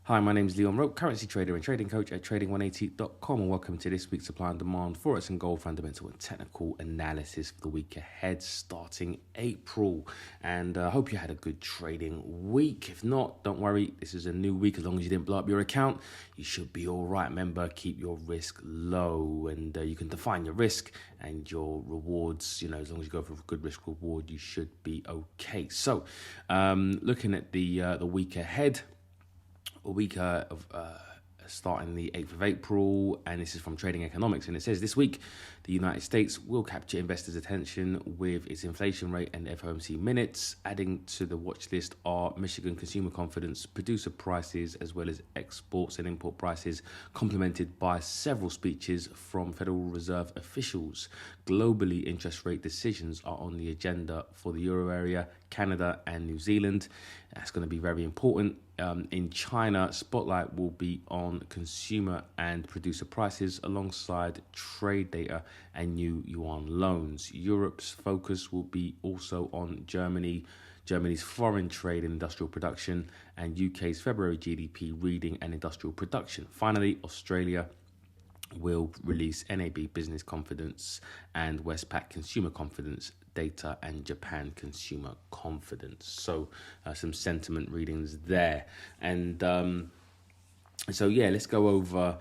Hi, my name is Leon Rope, currency trader and trading coach at trading180.com, and welcome to this week's supply and demand Forex and gold fundamental and technical analysis for the week ahead starting April. And I hope you had a good trading week. If not, don't worry, this is a new week. As long as you didn't blow up your account, you should be all right. Remember, keep your risk low, and you can define your risk and your rewards. As long as you go for a good risk reward, you should be okay. So looking at the week ahead, a week of starting the 8th of April, and this is from Trading Economics, and it says this week the United States will capture investors' attention with its inflation rate and FOMC minutes. Adding to the watch list are Michigan consumer confidence, producer prices, as well as exports and import prices, complemented by several speeches from Federal Reserve officials. Globally, interest rate decisions are on the agenda for the Euro area, Canada and New Zealand. That's going to be very important. In China, spotlight will be on consumer and producer prices alongside trade data and new yuan loans. Europe's focus will be also on Germany's foreign trade and industrial production, and UK's February GDP reading and industrial production. Finally, Australia will release NAB business confidence and Westpac consumer confidence data and Japan consumer confidence. So some sentiment readings there. And let's go over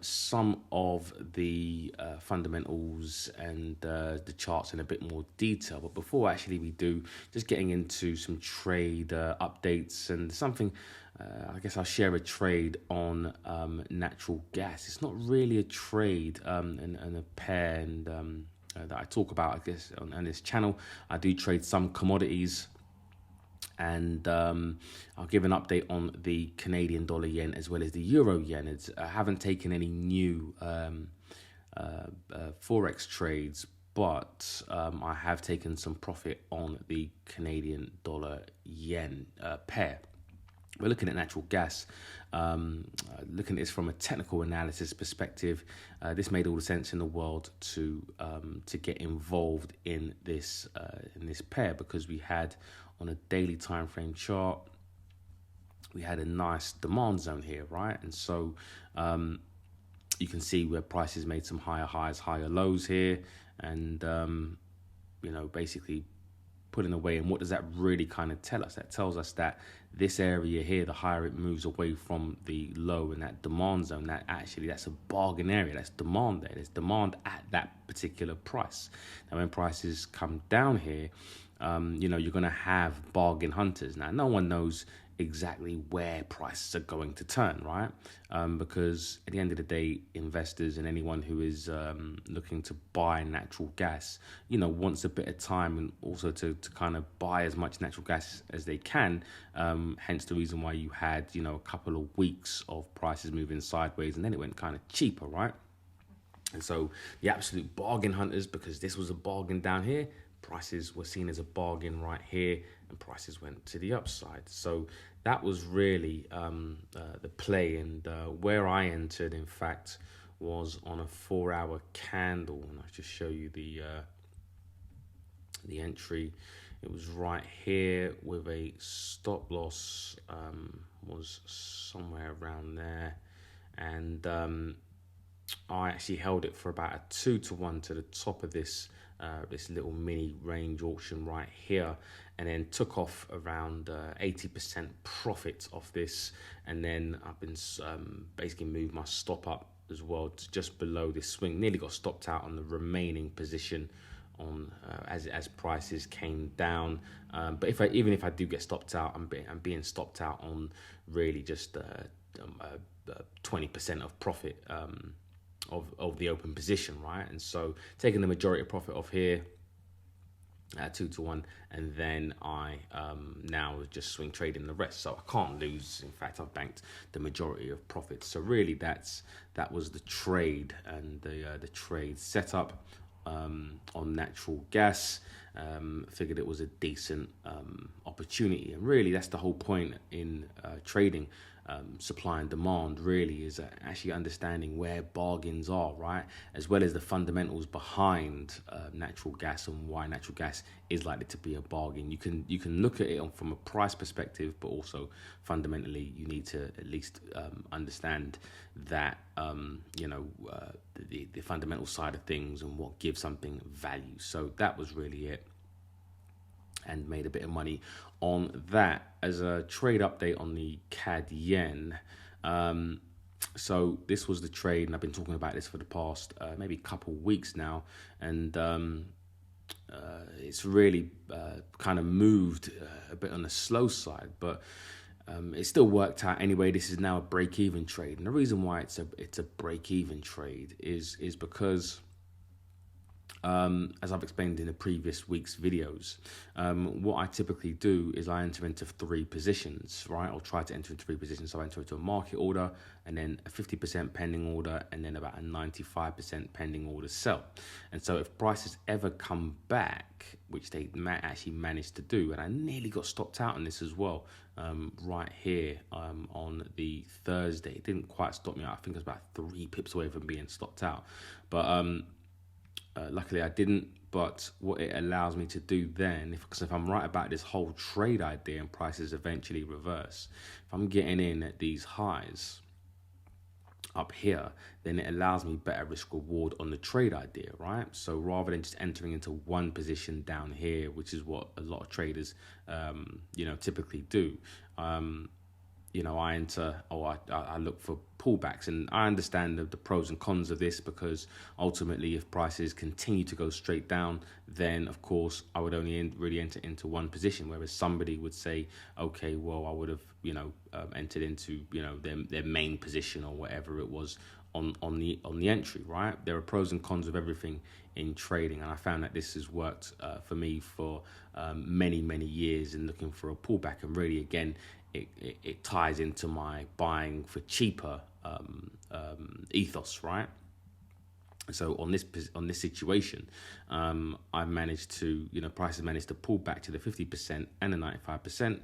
some of the fundamentals and the charts in a bit more detail. But before actually we do, just getting into some trade updates and something. I guess I'll share a trade on natural gas. It's not really a trade and a pair and that I talk about, I guess, on this channel. I do trade some commodities, and I'll give an update on the Canadian dollar yen as well as the euro yen. I haven't taken any new Forex trades, but I have taken some profit on the Canadian dollar yen pair. We're looking at natural gas, looking at this from a technical analysis perspective. This made all the sense in the world to get involved in this pair, because we had, on a daily time frame chart, we had a nice demand zone here, right? And so you can see where prices made some higher highs, higher lows here, and basically putting away. And what does that really kind of tell us? That tells us that this area here, the higher it moves away from the low in that demand zone, that's a bargain area. That's demand there. There's demand at that particular price. Now, when prices come down here, you're going to have bargain hunters. Now, no one knows exactly where prices are going to turn, right? Because at the end of the day, investors and anyone who is looking to buy natural gas, wants a bit of time, and also to kind of buy as much natural gas as they can. Hence the reason why you had, a couple of weeks of prices moving sideways, and then it went kind of cheaper, right? And so the absolute bargain hunters, because this was a bargain down here, prices were seen as a bargain right here, and prices went to the upside. So that was really the play. And where I entered, in fact, was on a 4-hour candle. And I'll just show you the entry. It was right here with a stop loss, was somewhere around there. And I actually held it for about a 2-to-1 to the top of this little mini range auction right here, and then took off around 80% profit off this. And then I've been basically moved my stop up as well to just below this swing. Nearly got stopped out on the remaining position on as prices came down. But even if I do get stopped out, I'm being stopped out on really just 20% of profit of the open position, right? And so taking the majority of profit off here at 2-to-1, and then I now just swing trading the rest, so I can't lose. In fact, I've banked the majority of profits. So really that was the trade, and the trade setup on natural gas. Figured it was a decent opportunity, and really that's the whole point in trading. supply and demand really is actually understanding where bargains are, right? As well as the fundamentals behind natural gas and why natural gas is likely to be a bargain. You can look at it from a price perspective, but also fundamentally you need to at least understand that the fundamental side of things and what gives something value. So that was really it, and made a bit of money on that. As a trade update on the CAD yen, so this was the trade, and I've been talking about this for the past maybe couple weeks now, and it's really kind of moved a bit on the slow side, but it still worked out anyway. This is now a break-even trade, and the reason why it's a break-even trade is because as I've explained in the previous week's videos, what I typically do is I enter into 3 positions, right? Or try to enter into 3 positions. So I enter into a market order, and then a 50% pending order, and then about a 95% pending order sell. And so if prices ever come back, which they actually managed to do, and I nearly got stopped out on this as well, right here on the Thursday. It didn't quite stop me out. I think it was about 3 pips away from being stopped out. But luckily I didn't. But what it allows me to do then, because if I'm right about this whole trade idea and prices eventually reverse, if I'm getting in at these highs up here, then it allows me better risk reward on the trade idea, right? So rather than just entering into one position down here, which is what a lot of traders typically do, I enter, or I look for pullbacks, and I understand the pros and cons of this, because ultimately if prices continue to go straight down, then of course I would only really enter into one position, whereas somebody would say, okay, well, I would have entered into their main position or whatever it was on the entry, right? There are pros and cons of everything in trading, and I found that this has worked for me for many years in looking for a pullback. And really, again, it ties into my buying for cheaper ethos, right? So on this situation, I managed to, prices managed to pull back to the 50% and the 95%,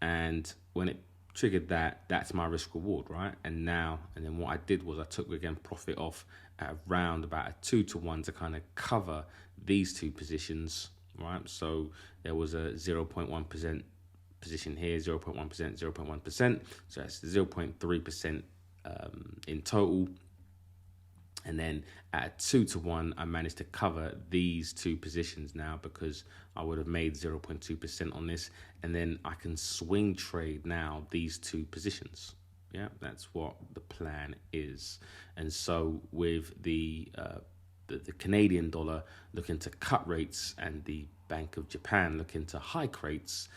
and when it triggered that's my risk reward, right? And then what I did was I took again profit off at around about a 2-to-1 to kind of cover these 2 positions, right? So there was a 0.1% position here, 0.1%, 0.1%. So that's 0.3% in total. And then at 2-to-1, I managed to cover these 2 positions now, because I would have made 0.2% on this. And then I can swing trade now these 2 positions. Yeah, that's what the plan is. And so with the Canadian dollar looking to cut rates and the Bank of Japan looking to hike rates,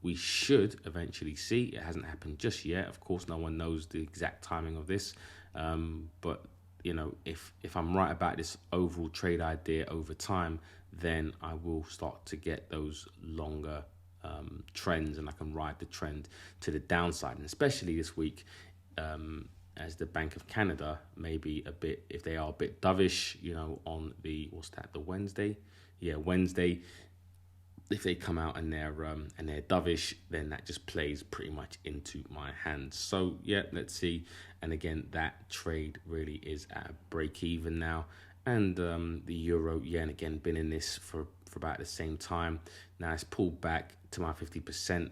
we should eventually see, it hasn't happened just yet, of course no one knows the exact timing of this, but if I'm right about this overall trade idea over time, then I will start to get those longer trends, and I can ride the trend to the downside. And especially this week, as the Bank of Canada maybe a bit, if they are a bit dovish, on the Wednesday, Wednesday. If they come out and they're dovish, then that just plays pretty much into my hands. So yeah, let's see. And again, that trade really is at a break even now. And the euro yen, again, been in this for about the same time. Now it's pulled back to my 50%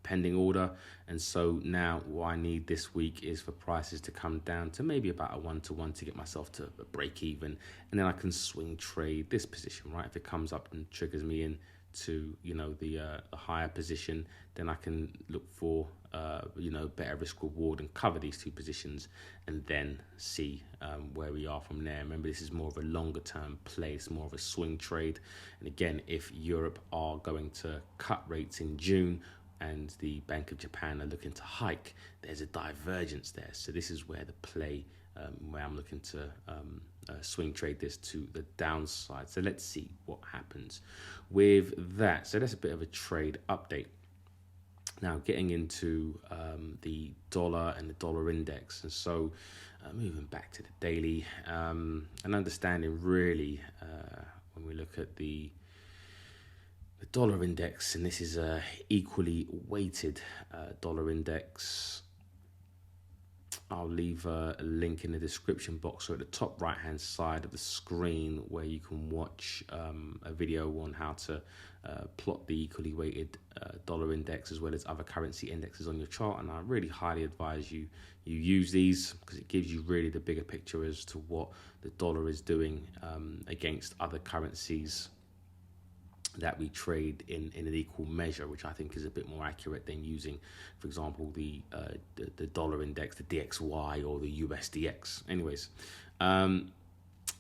pending order, and so now what I need this week is for prices to come down to maybe about a 1-to-1 to get myself to a break even, and then I can swing trade this position, right? If it comes up and triggers me in to the higher position, then I can look for better risk reward and cover these 2 positions, and then see where we are from there. Remember, this is more of a longer term play. It's more of a swing trade. And again, if Europe are going to cut rates in June and the Bank of Japan are looking to hike, there's a divergence there. So this is where the play, where I'm looking to swing trade this to the downside. So let's see what happens with that. So that's a bit of a trade update. Now getting into the dollar and the dollar index. And so moving back to the daily, and understanding really when we look at the the dollar index, and this is a equally weighted dollar index. I'll leave a link in the description box or at the top right hand side of the screen where you can watch a video on how to plot the equally weighted dollar index as well as other currency indexes on your chart. And I really highly advise you use these because it gives you really the bigger picture as to what the dollar is doing against other currencies that we trade in an equal measure, which I think is a bit more accurate than using, for example, the dollar index, the DXY or the USDX. Anyways,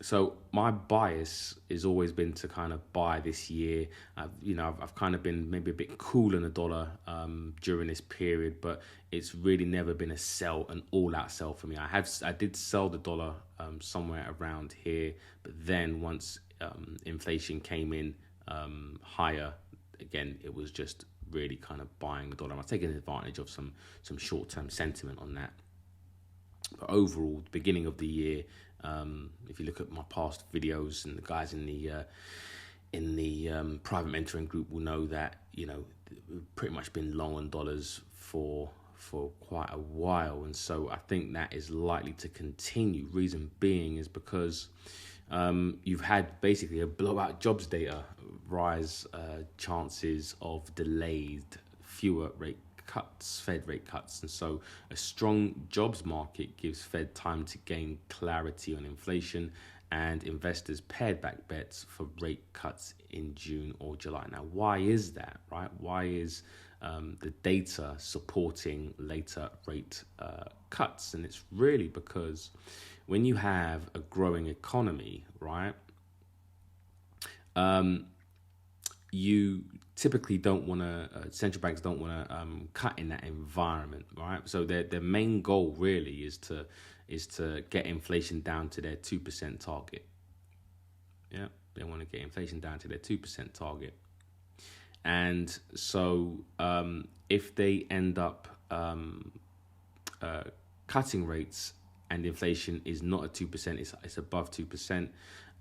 so my bias has always been to kind of buy this year. I've kind of been maybe a bit cool on the dollar during this period, but it's really never been an all-out sell for me. I did sell the dollar somewhere around here, but then once inflation came in higher again, it was just really kind of buying the dollar. I was taking advantage of some short-term sentiment on that. But overall, the beginning of the year, if you look at my past videos, and the guys in the private mentoring group will know that we've pretty much been long on dollars for quite a while, and so I think that is likely to continue. Reason being is because you've had basically a blowout jobs data, rise chances of delayed fewer rate cuts, Fed rate cuts, and so a strong jobs market gives Fed time to gain clarity on inflation, and investors pared back bets for rate cuts in June or July. Now, why is that, right? Why is the data supporting later rate cuts? And it's really because when you have a growing economy, right, you typically don't want to, central banks don't want to cut in that environment, right? So their main goal really is to get inflation down to their 2% target. Yeah, they want to get inflation down to their 2% target. And so if they end up cutting rates and inflation is not at 2%, it's above 2%,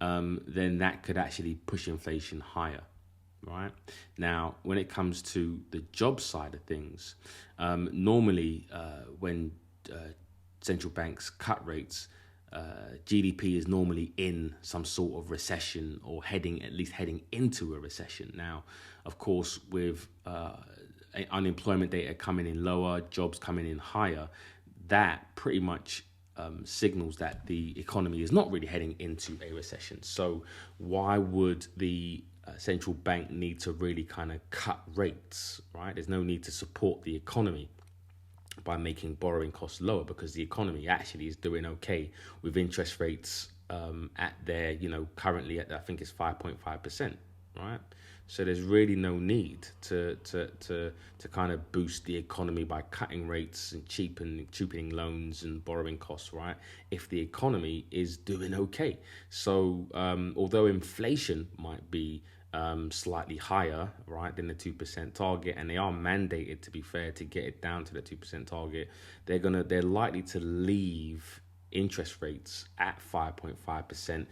then that could actually push inflation higher, right? Now, when it comes to the job side of things, normally when central banks cut rates, GDP is normally in some sort of recession or heading into a recession. Now, of course, with unemployment data coming in lower, jobs coming in higher, that pretty much signals that the economy is not really heading into a recession. So why would the central bank need to really kind of cut rates, right? There's no need to support the economy by making borrowing costs lower, because the economy actually is doing okay with interest rates at their, currently at, I think it's 5.5%, right? So there's really no need to kind of boost the economy by cutting rates and cheapening loans and borrowing costs, right? If the economy is doing okay. So although inflation might be slightly higher, right, than the 2% target, and they are mandated, to be fair, to get it down to the 2% target, they're likely to leave interest rates at 5.5%,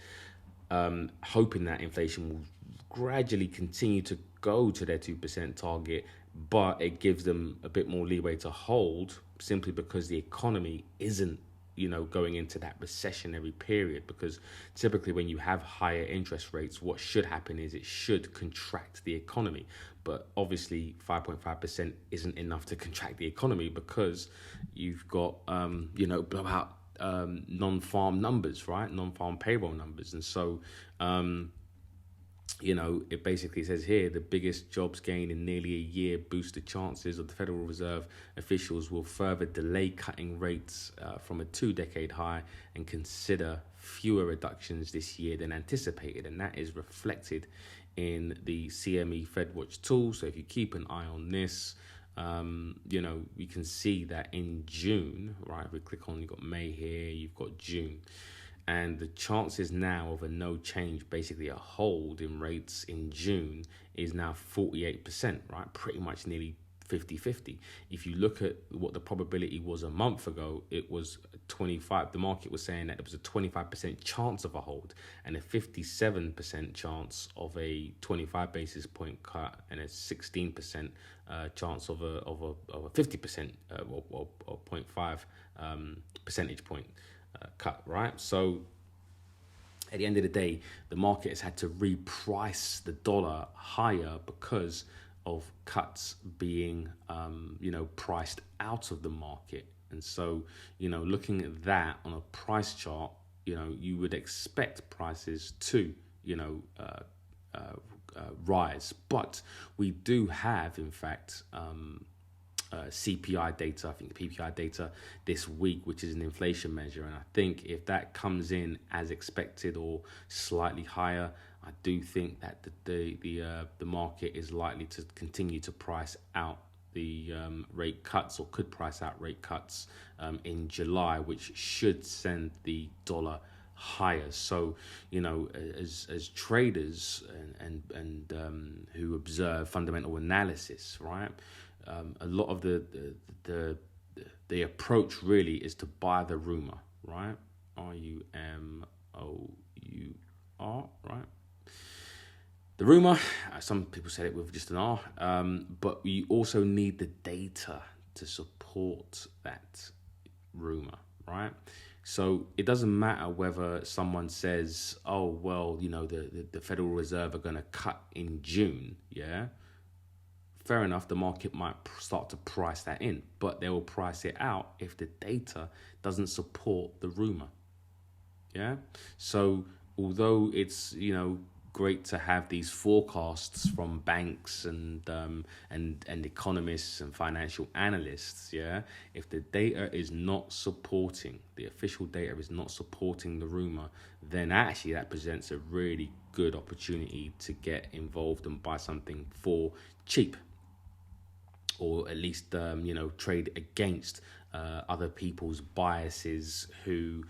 hoping that inflation will gradually continue to go to their 2% target, but it gives them a bit more leeway to hold, simply because the economy isn't going into that recessionary period. Because typically when you have higher interest rates, what should happen is it should contract the economy. But obviously 5.5% isn't enough to contract the economy, because you've got, blowout non-farm numbers, right? Non-farm payroll numbers. And so, it basically says here, the biggest jobs gain in nearly a year boost the chances of the Federal Reserve officials will further delay cutting rates from a 2-decade high and consider fewer reductions this year than anticipated. And that is reflected in the CME FedWatch tool. So if you keep an eye on this, you can see that in June, right? If we click on, you've got May here, you've got June. And the chances now of a no change, basically a hold in rates in June, is now 48%, right? Pretty much nearly 50-50. If you look at what the probability was a month ago, it was 25. The market was saying that there was a 25% chance of a hold and a 57% chance of a 25 basis point cut and a 16% chance of a 50% or 0.5 percentage point cut, right? So at the end of the day, the market has had to reprice the dollar higher because of cuts being, priced out of the market. And so, looking at that on a price chart, you would expect prices to, rise. But we do have, in fact, CPI data, I think PPI data this week, which is an inflation measure. And I think if that comes in as expected or slightly higher, I do think that the market is likely to continue to price out the rate cuts, or could price out rate cuts in July, which should send the dollar higher. So, as traders and who observe fundamental analysis, right? A lot of the approach really is to buy the rumor, right? RUMOUR, right? The rumor, some people said it with just an R, but you also need the data to support that rumor, right? So it doesn't matter whether someone says, oh, well, the Federal Reserve are going to cut in June, yeah? Fair enough, the market might start to price that in, but they will price it out if the data doesn't support the rumor. Yeah. So although it's, great to have these forecasts from banks and economists and financial analysts, yeah, if the data is not supporting, the official data is not supporting the rumor, then actually that presents a really good opportunity to get involved and buy something for cheap, or at least trade against other people's biases who've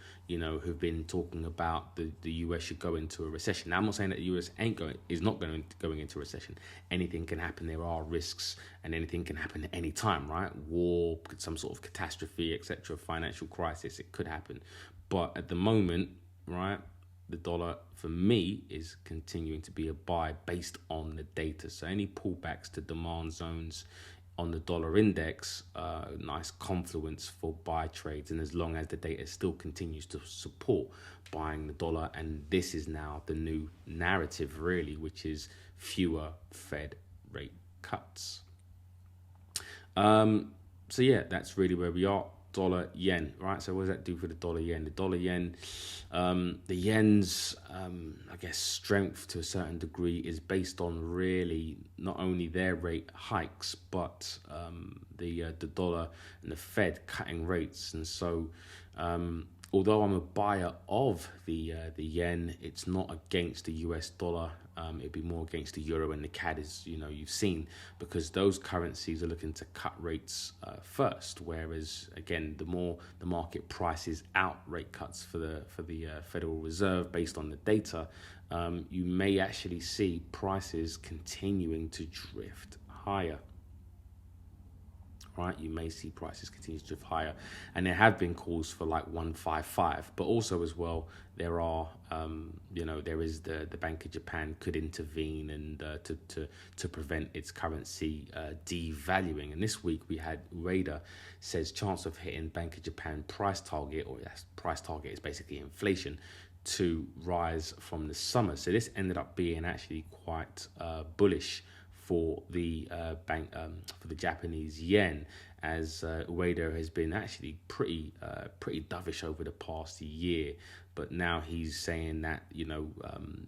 been talking about the US should go into a recession. Now, I'm not saying that the US is not going into a recession. Anything can happen. There are risks, and anything can happen at any time, right? War, some sort of catastrophe, etc., financial crisis, it could happen. But at the moment, right, the dollar for me is continuing to be a buy based on the data. So any pullbacks to demand zones on the dollar index, nice confluence for buy trades, and as long as the data still continues to support buying the dollar, and this is now the new narrative really, which is fewer Fed rate cuts. So yeah, that's really where we are. Dollar yen, right? So what does that do for the dollar yen? The dollar yen, the yen's, I guess, strength to a certain degree is based on really not only their rate hikes, but the dollar and the Fed cutting rates. And so, although I'm a buyer of the yen, it's not against the US dollar. It'd be more against the euro and the CAD, as you've seen, because those currencies are looking to cut rates first. Whereas again, the more the market prices out rate cuts for the Federal Reserve based on the data, you may actually see prices continuing to drift higher. Right, you may see prices continue to drift higher, and there have been calls for like 155, but also as well there are, there is the Bank of Japan could intervene and to prevent its currency devaluing. And this week we had Radar says chance of hitting Bank of Japan price target, or yes, price target is basically inflation, to rise from the summer. So this ended up being actually quite bullish for the for the Japanese yen, as Ueda has been actually pretty dovish over the past year, but now he's saying that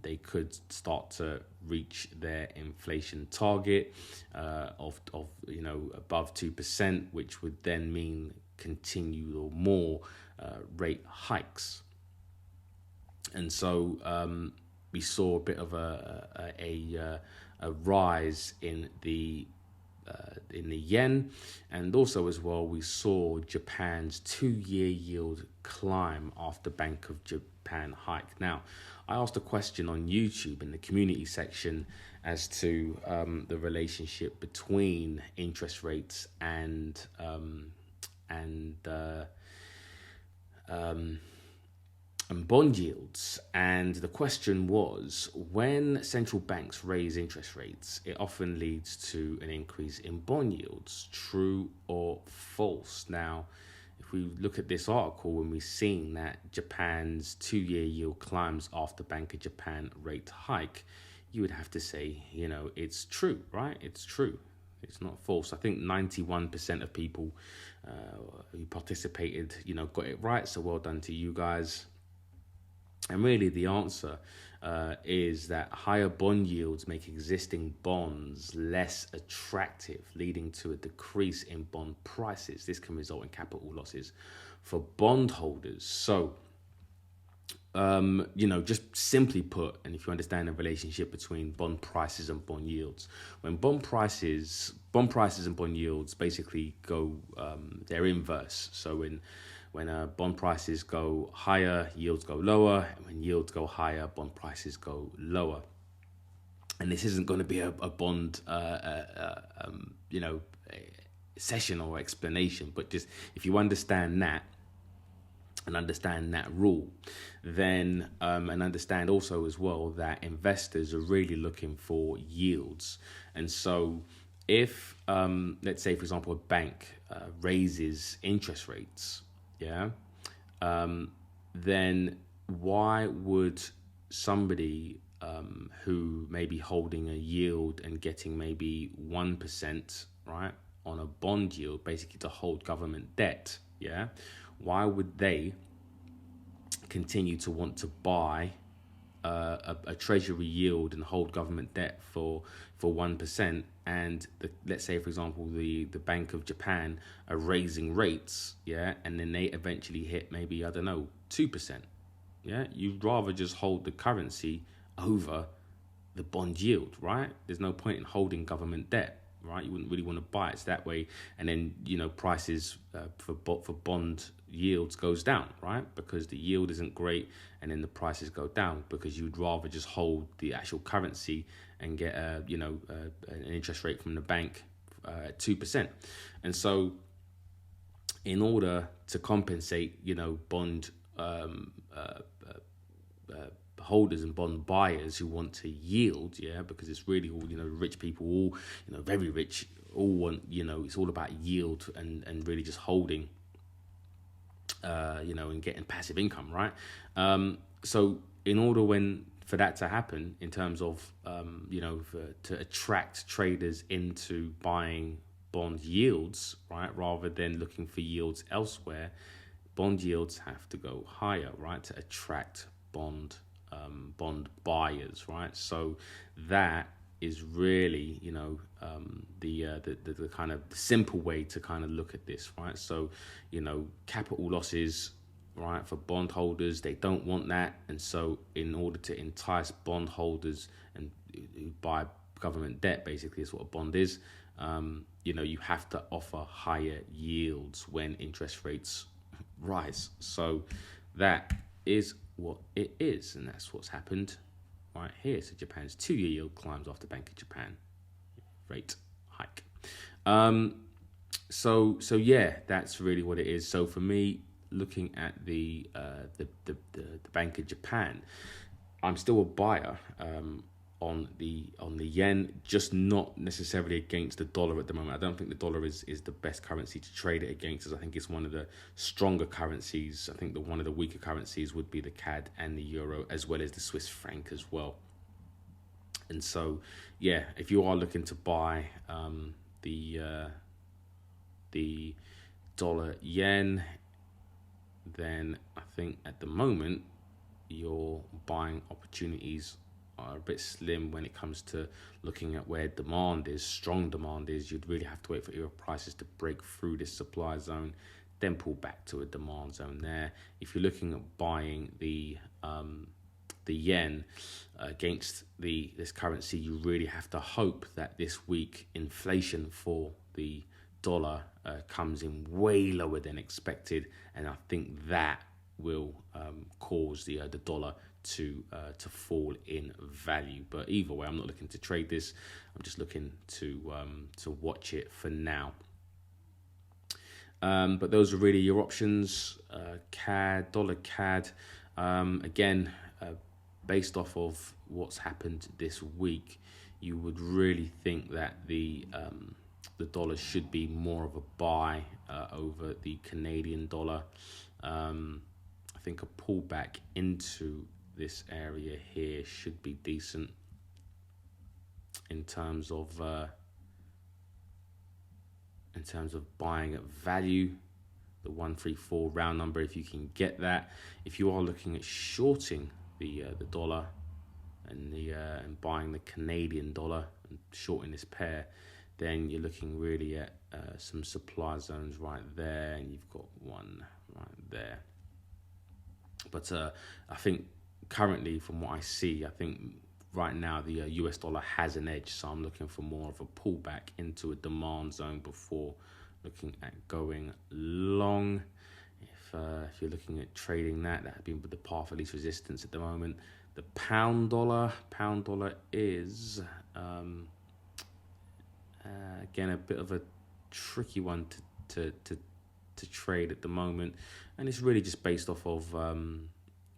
they could start to reach their inflation target of above 2%, which would then mean continued or more rate hikes. And so we saw a bit of a rise in the in the yen, and also as well we saw Japan's 2-year yield climb after Bank of Japan hike. Now, I asked a question on YouTube in the community section as to the relationship between interest rates and bond yields. And the question was, when central banks raise interest rates, it often leads to an increase in bond yields. True or false? Now, if we look at this article and we've seen that Japan's 2-year yield climbs after Bank of Japan rate hike, you would have to say, it's true, right? It's true. It's not false. I think 91% of people who participated, got it right. So well done to you guys. And really the answer is that higher bond yields make existing bonds less attractive, leading to a decrease in bond prices. This can result in capital losses for bondholders. So, just simply put, and if you understand the relationship between bond prices and bond yields, when bond prices and bond yields basically go, they're inverse. So when bond prices go higher, yields go lower. And when yields go higher, bond prices go lower. And this isn't going to be a bond, session or explanation. But just if you understand that and understand that rule, then and understand also as well that investors are really looking for yields. And so if, let's say, for example, a bank raises interest rates, then why would somebody who may be holding a yield and getting maybe 1%, right, on a bond yield, basically to hold government debt, why would they continue to want to buy a treasury yield and hold government debt for 1%, and let's say, for example, the Bank of Japan are raising rates, and then they eventually hit maybe, 2%, you'd rather just hold the currency over the bond yield, right? There's no point in holding government debt, right? You wouldn't really want to buy it that way, and then prices for bond yields goes down, right? Because the yield isn't great, and then the prices go down because you'd rather just hold the actual currency and get an interest rate from the bank at 2%. And so, in order to compensate, bond holders and bond buyers who want to yield, because it's really all, rich people, all, very rich, all want, it's all about yield and really just holding, and getting passive income, right? So in order for that to happen, in terms of, to attract traders into buying bond yields, right, rather than looking for yields elsewhere, bond yields have to go higher, right, to attract bond buyers, right? So that is really, the kind of simple way to kind of look at this, right? So, capital losses, right, for bondholders, they don't want that. And so in order to entice bondholders and who buy government debt, basically is what a bond is, you have to offer higher yields when interest rates rise. So that is what it is, and that's what's happened right here. So Japan's 2-year yield climbs after Bank of Japan rate hike. So that's really what it is. So for me, looking at the Bank of Japan, I'm still a buyer on the yen, just not necessarily against the dollar at the moment. I don't think the dollar is the best currency to trade it against, as I think it's one of the stronger currencies. I think one of the weaker currencies would be the CAD and the euro, as well as the Swiss franc as well. And so, if you are looking to buy the dollar yen, then I think at the moment your buying opportunities are a bit slim when it comes to looking at where demand is, strong demand is. You'd really have to wait for euro prices to break through this supply zone, then pull back to a demand zone there. If you're looking at buying the the yen against this currency, you really have to hope that this week inflation for the dollar comes in way lower than expected, and I think that will cause the dollar to fall in value. But either way, I'm not looking to trade this. I'm just looking to watch it for now. But those are really your options. CAD, dollar CAD. Again, based off of what's happened this week, you would really think that the dollar should be more of a buy over the Canadian dollar. I think a pullback into this area here should be decent in terms of buying at value. The 134 round number, if you can get that. If you are looking at shorting the dollar and buying the Canadian dollar and shorting this pair, then you're looking really at some supply zones right there, and you've got one right there. But I think currently, from what I see, I think right now the US dollar has an edge, so I'm looking for more of a pullback into a demand zone before looking at going long. If you're looking at trading that would be with the path of least resistance at the moment. The pound dollar is again a bit of a tricky one to trade at the moment, and it's really just based off of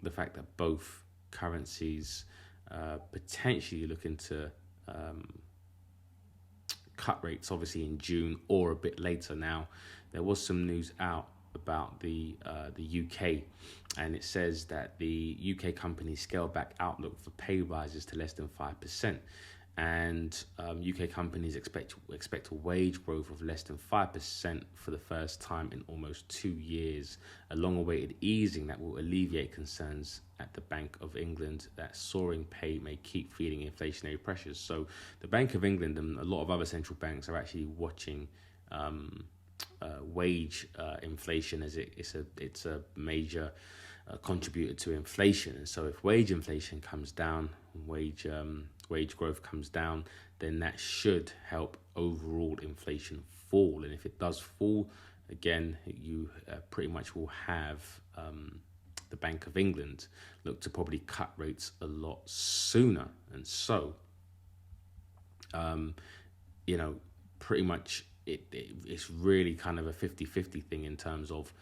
the fact that both currencies potentially looking to cut rates, obviously in June or a bit later. Now, there was some news out about the UK, and it says that the UK companies scale back outlook for pay rises to less than 5%, and UK companies expect a wage growth of less than 5% for the first time in almost 2 years, a long-awaited easing that will alleviate concerns at the Bank of England that soaring pay may keep feeding inflationary pressures. So the Bank of England and a lot of other central banks are actually watching wage inflation, as it's a major contributor to inflation. And so if wage inflation comes down, wage growth comes down, then that should help overall inflation fall. And if it does fall, again, you pretty much will have the Bank of England look to probably cut rates a lot sooner. And so, pretty much it's really kind of a 50-50 thing in terms of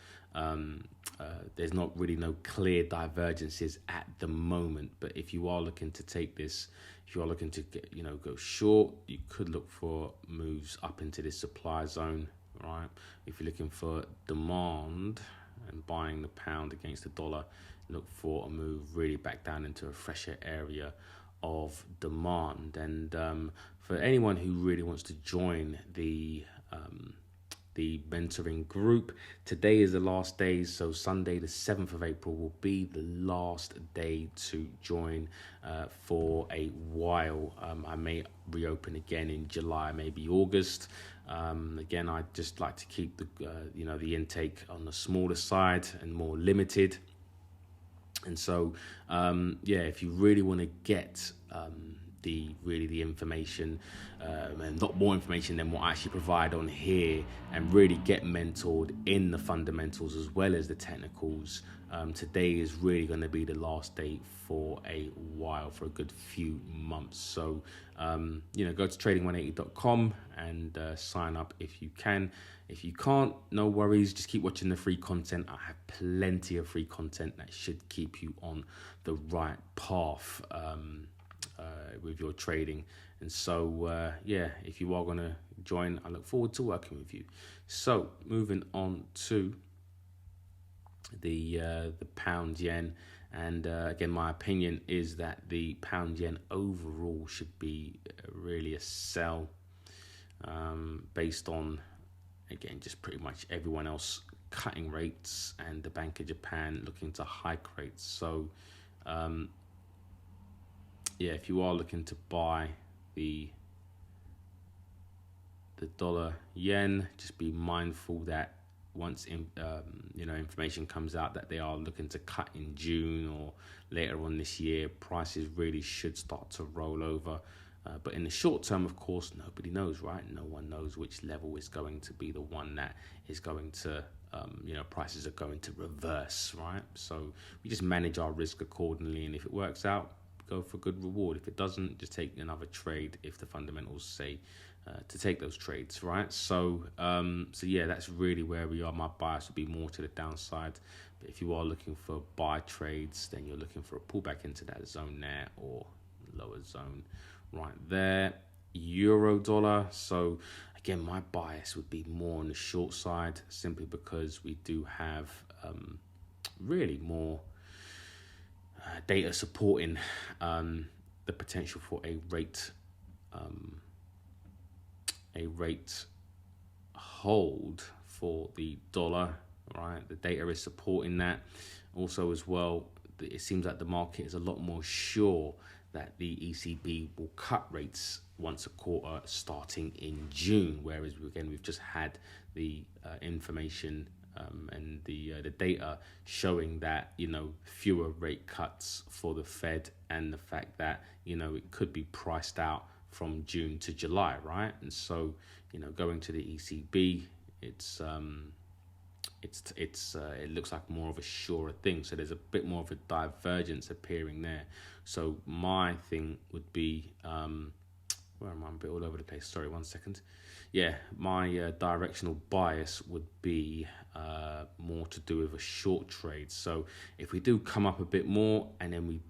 there's not really no clear divergences at the moment. But if you are looking to take this, if you are looking to go short, you could look for moves up into this supply zone, right? If you're looking for demand and buying the pound against the dollar, look for a move really back down into a fresher area of demand. And for anyone who really wants to join the mentoring group, today is the last day, so Sunday the 7th of April will be the last day to join for a while. I may reopen again in July, maybe August. Again, I just like to keep the intake on the smaller side and more limited. And so if you really want to get the information and not more information than what I actually provide on here, and really get mentored in the fundamentals as well as the technicals, today is really going to be the last day for a while, for a good few months. So go to trading180.com and sign up if you can. If you can't, no worries, just keep watching the free content. I have plenty of free content that should keep you on the right path with your trading. And so if you are going to join, I look forward to working with you. So moving on to the pound yen, and again, my opinion is that the pound yen overall should be really a sell, based on, again, just pretty much everyone else cutting rates and the Bank of Japan looking to hike rates. So if you are looking to buy the dollar yen, just be mindful that once information comes out that they are looking to cut in June or later on this year, prices really should start to roll over. But in the short term, of course, nobody knows, right? No one knows which level is going to be the one that is going to, prices are going to reverse, right? So we just manage our risk accordingly. And if it works out, go for good reward. If it doesn't, just take another trade if the fundamentals say to take those trades, right? So yeah, that's really where we are. My bias would be more to the downside. But if you are looking for buy trades, then you're looking for a pullback into that zone there or lower zone right there. Euro dollar. So again, my bias would be more on the short side, simply because we do have really more data supporting the potential for a rate hold for the dollar, right? The data is supporting that. Also as well, it seems like the market is a lot more sure that the ECB will cut rates once a quarter starting in June, whereas again we've just had the information and the data showing that fewer rate cuts for the Fed, and the fact that it could be priced out from June to July, right? And so going to the ECB, it looks like more of a surer thing. So there's a bit more of a divergence appearing there. So my thing would be, where am I? I'm a bit all over the place. Sorry, 1 second. Yeah, my directional bias would be more to do with a short trade. So if we do come up a bit more, and then we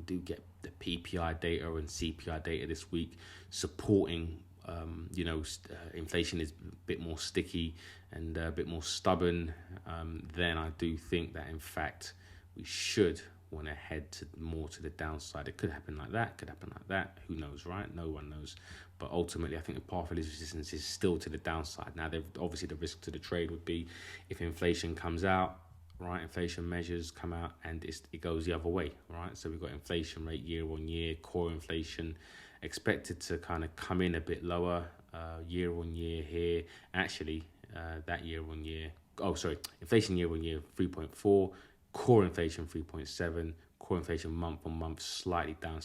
do get the PPI data and CPI data this week supporting, inflation is a bit more sticky and a bit more stubborn, then I do think that in fact we should want to head more to the downside. It could happen like that, who knows, right? No one knows. But ultimately, I think the path of least resistance is still to the downside. Now, obviously the risk to the trade would be if inflation comes out, right? Inflation measures come out and it goes the other way, right? So we've got inflation rate year on year, core inflation expected to kind of come in a bit lower year on year here. Actually, that year on year, inflation year on year 3.4, core inflation 3.7, core inflation month on month slightly down.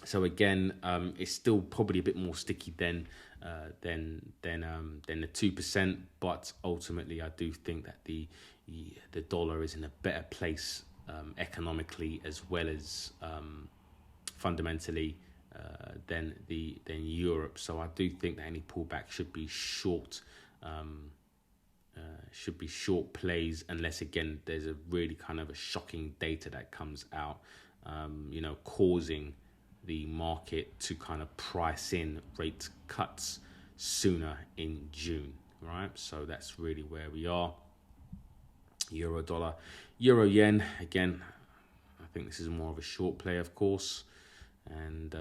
So again, it's still probably a bit more sticky than the 2%, but ultimately I do think that the dollar is in a better place economically as well as fundamentally than Europe. So I do think that any pullback should be short. Should be short plays, unless again there's a really kind of a shocking data that comes out, causing the market to kind of price in rate cuts sooner in June, right? So that's really where we are. Euro dollar, euro yen, again, I think this is more of a short play, of course. And,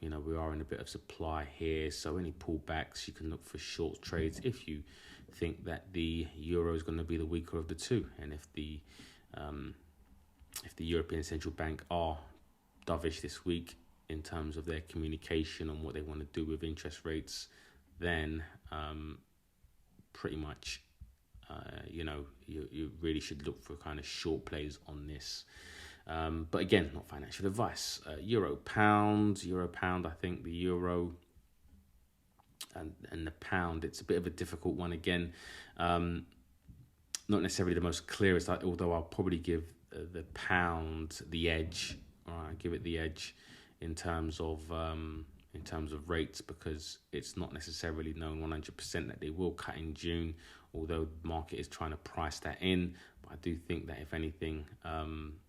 we are in a bit of supply here. So any pullbacks, you can look for short trades if you think that the euro is going to be the weaker of the two. And if the European Central Bank are dovish this week in terms of their communication on what they want to do with interest rates, then pretty much, you really should look for kind of short plays on this. But again, not financial advice. Euro pound, I think the euro and the pound, it's a bit of a difficult one again. Not necessarily the most clearest, although I'll probably give the pound the edge. All right, give it the edge in terms of rates, because it's not necessarily known 100% that they will cut in June, although the market is trying to price that in. But I do think that if anything,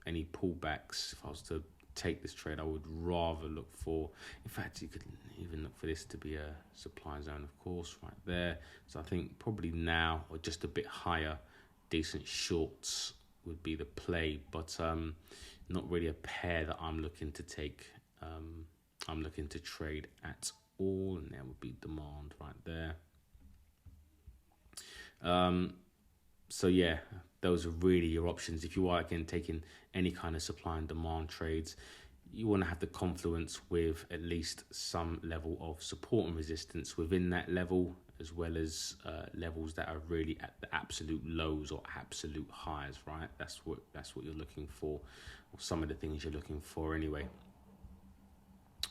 any pullbacks, if I was to take this trade, I would rather look for, in fact, you could even look for this to be a supply zone, of course, right there. So I think probably now, or just a bit higher, decent shorts would be the play, but not really a pair that I'm looking to take. I'm looking to trade at all, and there would be demand right there. So yeah, those are really your options. If you are again taking any kind of supply and demand trades, you want to have the confluence with at least some level of support and resistance within that level as well as levels that are really at the absolute lows or absolute highs, right? That's what you're looking for, or some of the things you're looking for anyway.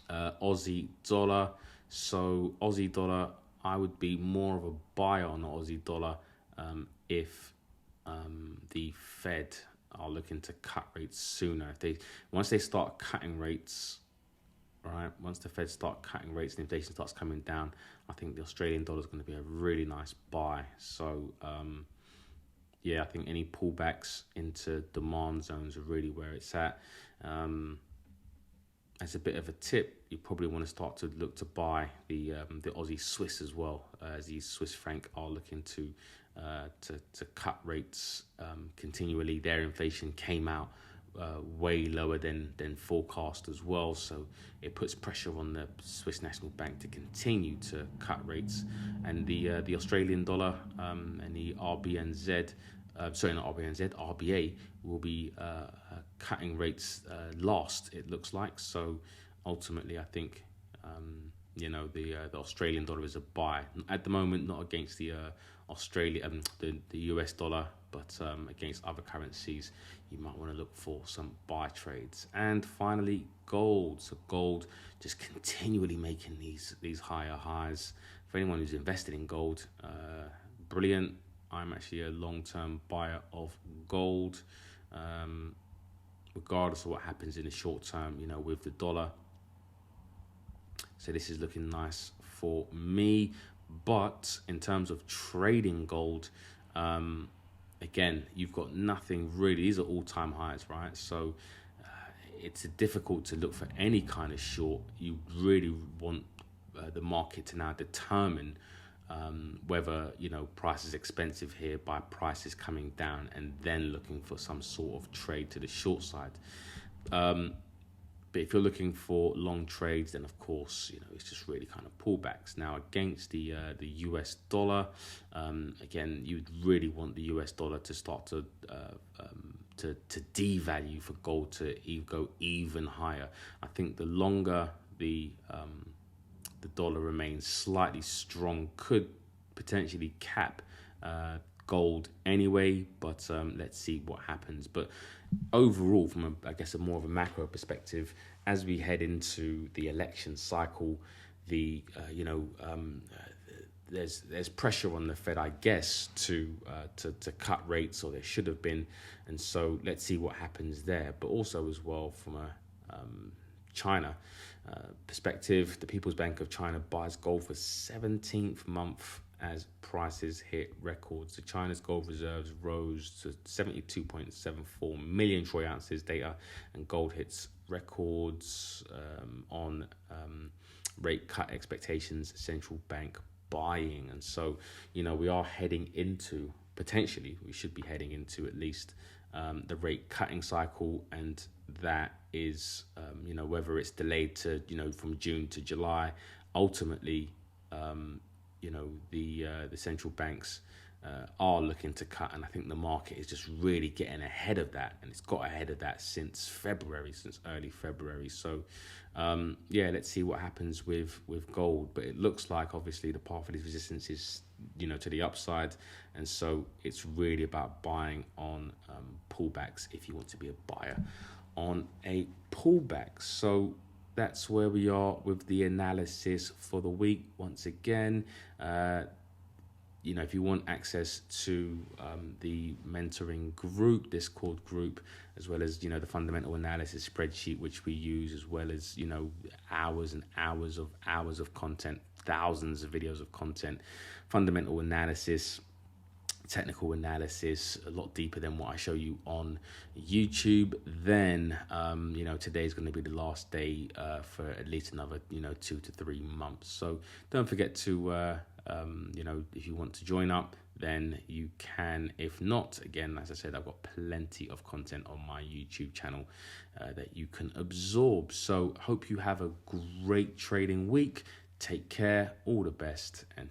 Aussie dollar. So Aussie dollar, I would be more of a buyer on the Aussie dollar if the Fed are looking to cut rates sooner. Once they start cutting rates, right? Once the Fed start cutting rates and inflation starts coming down, I think the Australian dollar is going to be a really nice buy. So I think any pullbacks into demand zones are really where it's at. As a bit of a tip, you probably want to start to look to buy the Aussie Swiss as well, as the Swiss franc are looking to cut rates continually. Their inflation came out way lower than forecast as well, so it puts pressure on the Swiss National Bank to continue to cut rates. And the Australian dollar and the RBNZ, RBA will be cutting rates last, it looks like. So ultimately, I think the Australian dollar is a buy at the moment, not against the the US dollar, but against other currencies. You might want to look for some buy trades. And finally, gold. So gold just continually making these higher highs. For anyone who's invested in gold, brilliant. I'm actually a long-term buyer of gold, regardless of what happens in the short term, with the dollar. So this is looking nice for me. But in terms of trading gold, again, you've got nothing really. These are all-time highs, right? So it's difficult to look for any kind of short. You really want the market to now determine whether price is expensive here by prices coming down, and then looking for some sort of trade to the short side. But if you're looking for long trades, then of course it's just really kind of pullbacks. Now against the US dollar, again, you'd really want the US dollar to start to devalue for gold to go even higher. I think the longer the dollar remains slightly strong, could potentially cap gold anyway, but let's see what happens. But overall, from a more of a macro perspective, as we head into the election cycle, there's pressure on the Fed, I guess, to cut rates, or there should have been, and so let's see what happens there. But also as well from a China perspective, the People's Bank of China buys gold for 17th month as prices hit records. So China's gold reserves rose to 72.74 million troy ounces data, and gold hits records on rate cut expectations, central bank buying. And so, we are heading into, potentially, we should be heading into at least the rate cutting cycle, and that is, whether it's delayed to, from June to July, ultimately, the central banks are looking to cut, and I think the market is just really getting ahead of that, and it's got ahead of that since early February. So, let's see what happens with gold. But it looks like obviously the path of this resistance is, to the upside, and so it's really about buying on pullbacks if you want to be a buyer on a pullback. So that's where we are with the analysis for the week. Once again, if you want access to the mentoring group, Discord group, as well as, the fundamental analysis spreadsheet, which we use, as well as, hours and hours of content, thousands of videos of content, fundamental analysis, technical analysis, a lot deeper than what I show you on YouTube, then today's going to be the last day for at least another 2 to 3 months. So don't forget to if you want to join up, then you can. If not, again, as I said, I've got plenty of content on my YouTube channel that you can absorb. So hope you have a great trading week. Take care, all the best, and